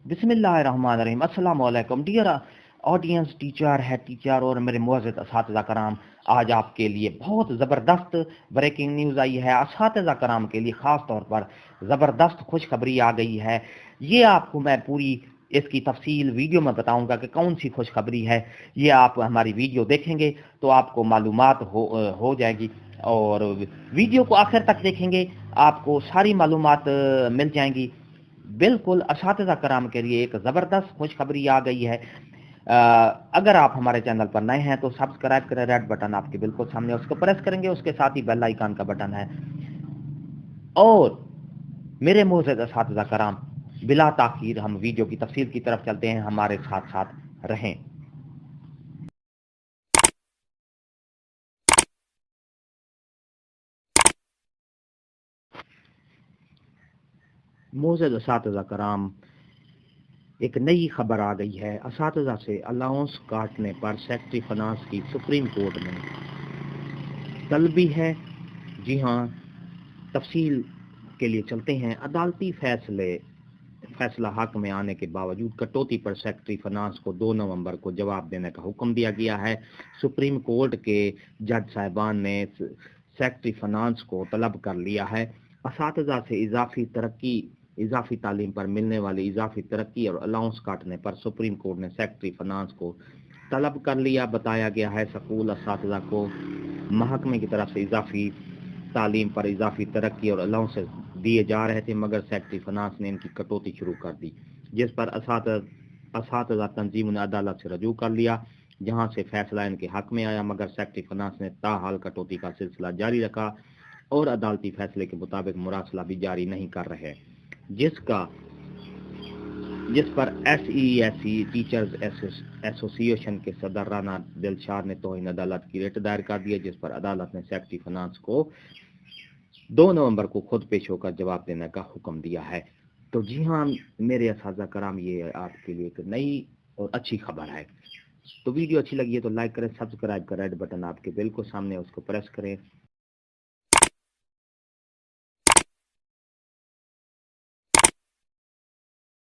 बिस्मिल्लाहिर्रहमानिर्रहीम। अस्सलाम वालेकुम dear audience, teacher, head teacher और मेरे मुअज़्ज़ज़ असातिज़ा कराम। आज आपके लिए बहुत ज़बरदस्त ब्रेकिंग न्यूज़ आई है। असातिज़ा कराम के लिए ख़ास तौर पर ज़बरदस्त खुशखबरी आ गई है। ये आपको मैं पूरी इसकी तफसील वीडियो में बताऊंगा कि कौन सी खुशखबरी है। ये आप हमारी वीडियो देखेंगे तो आपको मालूमात हो जाएगी, और वीडियो को आखिर तक देखेंगे आपको सारी मालूमात मिल जाएंगी। बिल्कुल असातिज़ा कराम के लिए एक ज़बरदस्त खुशखबरी आ गई है। अगर आप हमारे चैनल पर नए हैं तो सब्सक्राइब करें, रेड बटन आपके बिल्कुल सामने, उसको प्रेस करेंगे, उसके साथ ही बेल आइकन का बटन है। और मेरे मुअज़्ज़ज़ असातिज़ा कराम, बिला ताख़ीर हम वीडियो की तफसील की तरफ चलते हैं। हमारे साथ साथ रहें। मुअज़्ज़ज़ असातिज़ा कराम, एक नई खबर आ गई है। असातिज़ा से अलाउंस काटने पर सेक्रेटरी फाइनेंस की सुप्रीम कोर्ट में तलबी है। जी हाँ, तफसील के लिए चलते हैं। अदालती फैसला हक में आने के बावजूद कटौती पर सेक्रेटरी फाइनेंस को 2 नवंबर को जवाब देने का हुक्म दिया गया है। सुप्रीम कोर्ट के जज साहिबान ने सेक्रेटरी फाइनेंस को तलब कर लिया है। असातिज़ा से इजाफी तालीम पर मिलने वाली इजाफी तरक्की और अलाउंस काटने पर सुप्रीम कोर्ट ने सेक्रेटरी फाइनेंस को तलब कर लिया। बताया गया है स्कूल असातिज़ा को महकमे की तरफ से इजाफी तालीम पर इजाफी तरक्की और अलाउंस दिए जा रहे थे, मगर सेक्रेटरी फाइनेंस ने इनकी कटौती शुरू कर दी, जिस पर असातिज़ा तंजीम ने अदालत से रजू कर लिया, जहां से फैसला इनके हक में आया। मगर सेक्रेटरी फाइनेंस ने ताहाल कटौती का सिलसिला जारी रखा और अदालती फैसले के मुताबिक मुरासला भी जारी नहीं कर रहे, जिस पर SESC टीचर्स एसोसिएशन के सदर राना दिलशाद ने तौहीन अदालत की रिट दायर कर दी है, जिस पर अदालत ने सेक्रेटरी फाइनेंस को 2 नवंबर को खुद पेश होकर जवाब देने का हुक्म दिया है। तो जी हाँ मेरे असातिज़ा कराम, ये आपके लिए एक नई और अच्छी खबर है। तो वीडियो अच्छी लगी है तो लाइक करें, सब्सक्राइब करें, रेड बटन आपके बिल्कुल सामने, उसको प्रेस करें,